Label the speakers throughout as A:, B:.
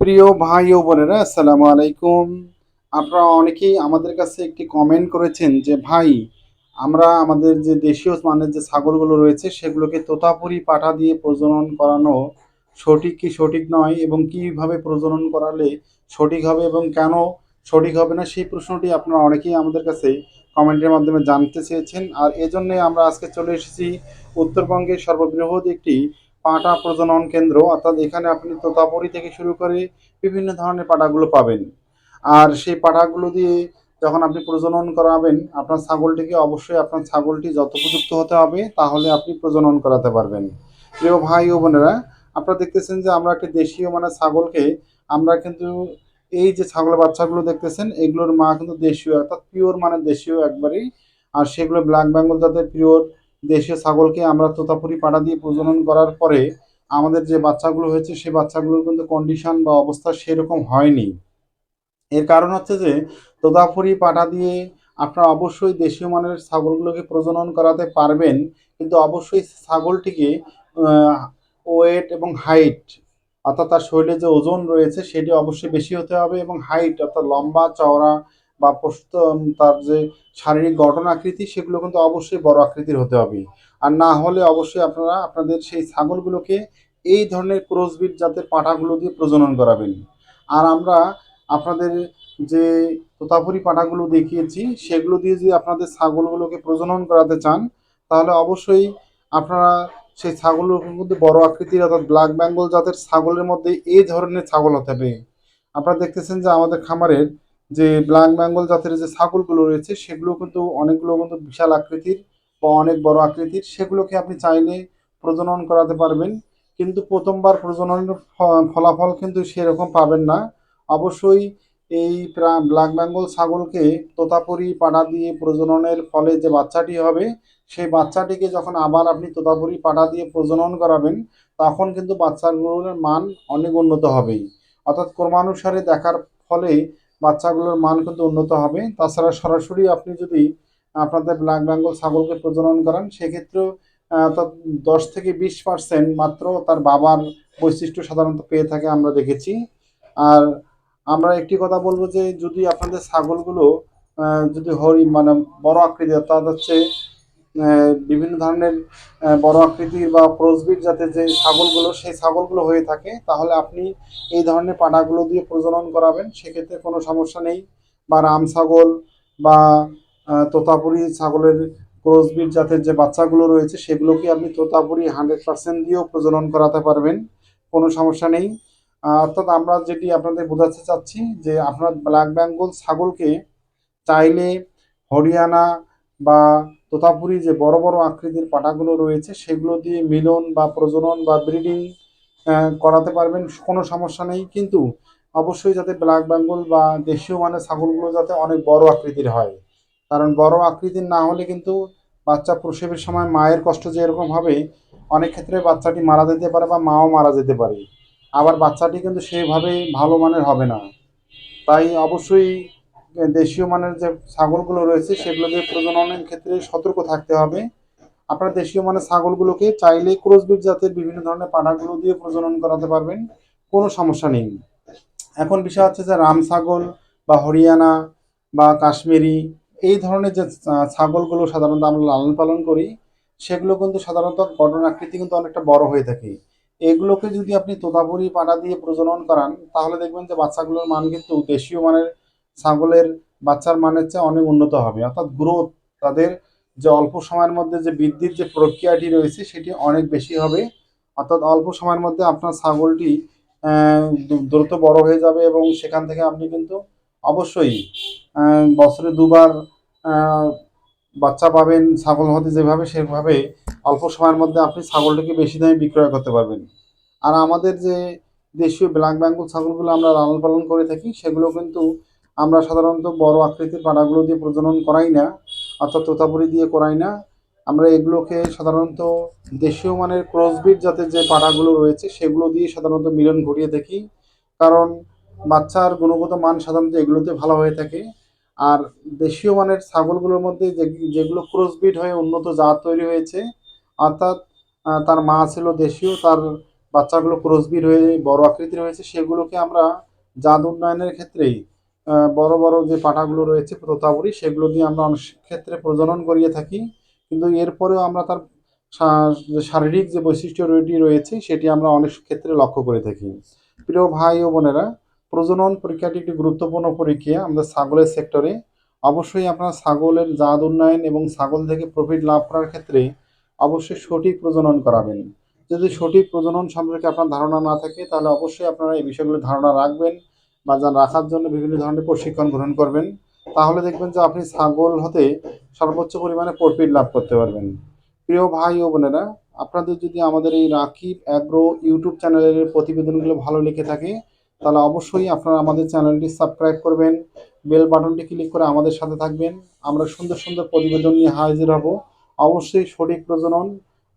A: প্রিয় ভাই ও বোনেরা, আসসালামু আলাইকুম। আপনারা অনেকেই আমাদের কাছে একটি কমেন্ট করেছেন যে ভাই, আমরা আমাদের যে দেশীয় মানের যে ছাগলগুলো রয়েছে সেগুলোকে তোতাপুরি পাঠা দিয়ে প্রজনন করানো সঠিক কি সঠিক নয়, এবং কিভাবে প্রজনন করালে সঠিক হবে এবং কেন সঠিক হবে না, সেই প্রশ্নটি আপনারা অনেকেই আমাদের কাছে কমেন্টের মাধ্যমে জানতে চেয়েছেন। আর এজন্যই আমরা আজকে চলে এসেছি উত্তরবঙ্গের সর্ববৃহৎ একটি পাঠা প্রজনন কেন্দ্র, অর্থাৎ এখানে আপনি তোতাপুরি থেকে শুরু করে বিভিন্ন ধরনের পাঠাগুলো পাবেন। আর সেই পাঠাগুলো দিয়ে যখন আপনি প্রজনন করাবেন আপনার ছাগলটিকে, অবশ্যই আপনার ছাগলটি যথোপযুক্ত হতে হবে, তাহলে আপনি প্রজনন করাতে পারবেন। প্রিয় ভাই ও বোনেরা, আপনারা দেখতেছেন যে আমরা একটি দেশীয় মানে ছাগলকে, আমরা কিন্তু এই যে ছাগলের বাচ্চাগুলো দেখতেছেন এগুলোর মা কিন্তু দেশীয়, অর্থাৎ পিওর মানে দেশীয় একবারেই। আর সেগুলো ব্ল্যাক বেঙ্গল জাতের পিওর দেশীয় ছাগলকে আমরা তোতাপুরি পাঠা দিয়ে প্রজনন করার পরে আমাদের যে বাচ্চাগুলো হয়েছে সেই বাচ্চাগুলোর কিন্তু কন্ডিশন বা অবস্থা সেরকম হয়নি। এর কারণ হচ্ছে যে তোতাপুরি পাঠা দিয়ে আপনারা অবশ্যই দেশীয় মানের ছাগলগুলোকে প্রজনন করাতে পারবেন, কিন্তু অবশ্যই ছাগলটিকে ওয়েট এবং হাইট, অর্থাৎ তার শরীরে যে ওজন রয়েছে সেটি অবশ্যই বেশি হতে হবে, এবং হাইট অর্থাৎ লম্বা চওড়া বা প্রস্থ, তার যে শারীরিক গঠন আকৃতি সেগুলো কিন্তু অবশ্যই বড় আকৃতির হতে হবে। আর না হলে অবশ্যই আপনারা আপনাদের সেই ছাগলগুলোকে এই ধরনের ক্রসবিট জাতের পাঠাগুলো দিয়ে প্রজনন করাবেন। আর আমরা আপনাদের যে তোতাপুরি পাঠাগুলো দেখিয়েছি সেগুলো দিয়ে যদি আপনাদের ছাগলগুলোকে প্রজনন করাতে চান, তাহলে অবশ্যই আপনারা সেই ছাগলগুলো কিন্তু বড় আকৃতির, অর্থাৎ ব্ল্যাক বেঙ্গল জাতের ছাগলের মধ্যে এই ধরনের ছাগল হতে হবে। আপনারা দেখতেছেন যে আমাদের খামারের যে ব্ল্যাক বেঙ্গল জাতের যে ছাগলগুলো রয়েছে সেগুলো কিন্তু অনেকগুলো কিন্তু বিশাল আকৃতির বা অনেক বড় আকৃতির, সেগুলোকে আপনি চাইলে প্রজনন করাতে পারবেন। কিন্তু প্রথমবার প্রজননের ফলাফল কিন্তু সেরকম পাবেন না। অবশ্যই এই ব্ল্যাক বেঙ্গল ছাগলকে তোতাপুরি পাঠা দিয়ে প্রজননের ফলে যে বাচ্চাটি হবে সেই বাচ্চাটিকে যখন আবার আপনি তোতাপুরি পাঠা দিয়ে প্রজনন করাবেন, তখন কিন্তু বাচ্চাগুলোর মান অনেক উন্নত হবেই। অর্থাৎ ক্রমানুসারে দেখার ফলে বাচ্চাগুলোর মান কিন্তু উন্নত হবে। তাছাড়া সরাসরি আপনি যদি আপনাদের ব্ল্যাক বেঙ্গল ছাগলকে প্রজনন করান সেক্ষেত্রেও অর্থাৎ 10 থেকে 20% মাত্র তার বাবার বৈশিষ্ট্য সাধারণত পেয়ে থাকে আমরা দেখেছি। আর আমরা একটি কথা বলবো যে যদি আপনাদের ছাগলগুলো যদি মানে বড় আকৃতির, অর্থাৎ হচ্ছে বিভিন্ন ধরনের বড় আকৃতির বা ক্রসবিট জাতের যে ছাগলগুলো সেই ছাগলগুলো হয়ে থাকে, তাহলে আপনি এই ধরনের পাঠাগুলো দিয়ে প্রজনন করাবেন, সেক্ষেত্রে কোনো সমস্যা নেই। বা রাম ছাগল বা তোতাপুরি ছাগলের ক্রসবিট জাতের যে বাচ্চাগুলো রয়েছে সেগুলোকে আপনি তোতাপুরি 100% দিয়েও প্রজনন করাতে পারবেন, কোনো সমস্যা নেই। অর্থাৎ আমরা যেটি আপনাদের বোঝাতে চাচ্ছি যে আপনার ব্ল্যাক বেঙ্গল ছাগলকে চাইলে হরিয়ানা বা তোতাপুরি যে বড় বড় আকৃতির পাঠাগুলো রয়েছে সেগুলো দিয়ে মিলন বা প্রজনন বা ব্রিডিং করাতে পারবেন, কোনো সমস্যা নেই। কিন্তু অবশ্যই যাতে ব্ল্যাক বেঙ্গল বা দেশীয় মানের ছাগলগুলো যাতে অনেক বড় আকৃতির হয়, কারণ বড় আকৃতির না হলে কিন্তু বাচ্চা প্রসবের সময় মায়ের কষ্ট যে এরকম হবে, অনেক ক্ষেত্রে বাচ্চাটি মারা যেতে পারে বা মাও মারা যেতে পারে, আবার বাচ্চাটি কিন্তু সেভাবে ভালো মানের হবে না। তাই অবশ্যই দেশীয় মানের যে ছাগলগুলো রয়েছে সেগুলোকে প্রজননের ক্ষেত্রে সতর্ক থাকতে হবে। আপনারা দেশীয় মানের ছাগলগুলোকে চাইলে ক্রসবিট জাতের বিভিন্ন ধরনের পাঠাগুলো দিয়ে প্রজনন করাতে পারবেন, কোনো সমস্যা নেই। এখন বিষয় হচ্ছে যে রাম ছাগল বা হরিয়ানা বা কাশ্মীরি এই ধরনের যে ছাগলগুলো সাধারণত আমরা লালন পালন করি সেগুলো কিন্তু সাধারণত গঠন আকৃতি কিন্তু অনেকটা বড় হয়ে থাকে। এগুলোকে যদি আপনি তোতাপুরি পাঠা দিয়ে প্রজনন করান তাহলে দেখবেন যে বাচ্চাগুলোর মান কিন্তু দেশীয় মানের ছাগলের বাচ্চার মানের চেয়ে অনেক উন্নত হবে, অর্থাৎ গ্রোথ, তাদের যে অল্প সময়ের মধ্যে যে বৃদ্ধির যে প্রক্রিয়াটি রয়েছে সেটি অনেক বেশি হবে। অর্থাৎ অল্প সময়ের মধ্যে আপনার ছাগলটি দ্রুত বড় হয়ে যাবে, এবং সেখান থেকে আপনি কিন্তু অবশ্যই বছরে দুবার আহ, বাচ্চা পাবেন। ছাগল হতে যেভাবে সেভাবে অল্প সময়ের মধ্যে আপনি ছাগলটাকে বেশি দামে বিক্রয় করতে পারবেন। আর আমাদের যে দেশীয় ব্ল্যাক বেঙ্গল ছাগলগুলো আমরা লালন পালন করে থাকি সেগুলো কিন্তু আমরা সাধারণত বড় আকৃতির পাঠাগুলো দিয়ে প্রজনন করাই না, অর্থাৎ তোতাপুরি দিয়ে করাই না। আমরা এগুলোকে সাধারণত দেশীয় মানের ক্রসবিট জাতের যে পাঠাগুলো রয়েছে সেগুলো দিয়ে সাধারণত মিলন ঘটিয়ে থাকি, কারণ বাচ্চার গুণগত মান সাধারণত এগুলোতে ভালো হয়ে থাকে। আর দেশীয় মানের ছাগলগুলোর মধ্যে যেগুলো ক্রসবিট হয়ে উন্নত জাত তৈরি হয়েছে, অর্থাৎ তার মা ছিল দেশীয়, তার বাচ্চাগুলো ক্রসবির হয়ে বড় আকৃতির হয়েছে, সেগুলোকে আমরা জাত উন্নয়নের ক্ষেত্রেই বড় বড় যে পাঠাগুলো রয়েছে তোতাপুরি, সেগুলো দিয়ে আমরা অনেক ক্ষেত্রে প্রজনন করিয়ে থাকি। কিন্তু এরপরেও আমরা তার যে শারীরিক যে বৈশিষ্ট্যটি রয়েছে সেটি আমরা অনেক ক্ষেত্রে লক্ষ্য করে থাকি। প্রিয় ভাই ও বোনেরা, প্রজনন পরীক্ষাটি একটি গুরুত্বপূর্ণ পরীক্ষা আমাদের ছাগলের সেক্টরে। অবশ্যই আপনারা ছাগলের জাত উন্নয়ন এবং ছাগল থেকে প্রফিট লাভ করার ক্ষেত্রে অবশ্যই সঠিক প্রজনন করাবেন। যদি সঠিক প্রজনন সম্পর্কে আপনার ধারণা না থাকে, তাহলে অবশ্যই আপনারা এই বিষয়গুলো ধারণা রাখবেন বা যা রাখার জন্য বিভিন্ন ধরনের প্রশিক্ষণ গ্রহণ করবেন। তাহলে দেখবেন যে আপনি ছাগল হতে সর্বোচ্চ পরিমাণে প্রফিট লাভ করতে পারবেন। প্রিয় ভাই ও বোনেরা, আপনাদের যদি আমাদের এই রাকিব অ্যাগ্রো ইউটিউব চ্যানেলের প্রতিবেদনগুলো ভালো লেগে থাকে, তাহলে অবশ্যই আপনারা আমাদের চ্যানেলটি সাবস্ক্রাইব করবেন, বেল বাটনটি ক্লিক করে আমাদের সাথে থাকবেন। আমরা সুন্দর সুন্দর প্রতিবেদন নিয়ে হাজির হব। অবশ্যই সঠিক প্রজনন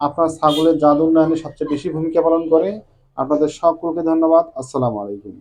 A: আপনার ছাগলের জাত উন্নয়নে সবচেয়ে বেশি ভূমিকা পালন করে। আপনাদের সকলকে ধন্যবাদ। আসসালামু আলাইকুম।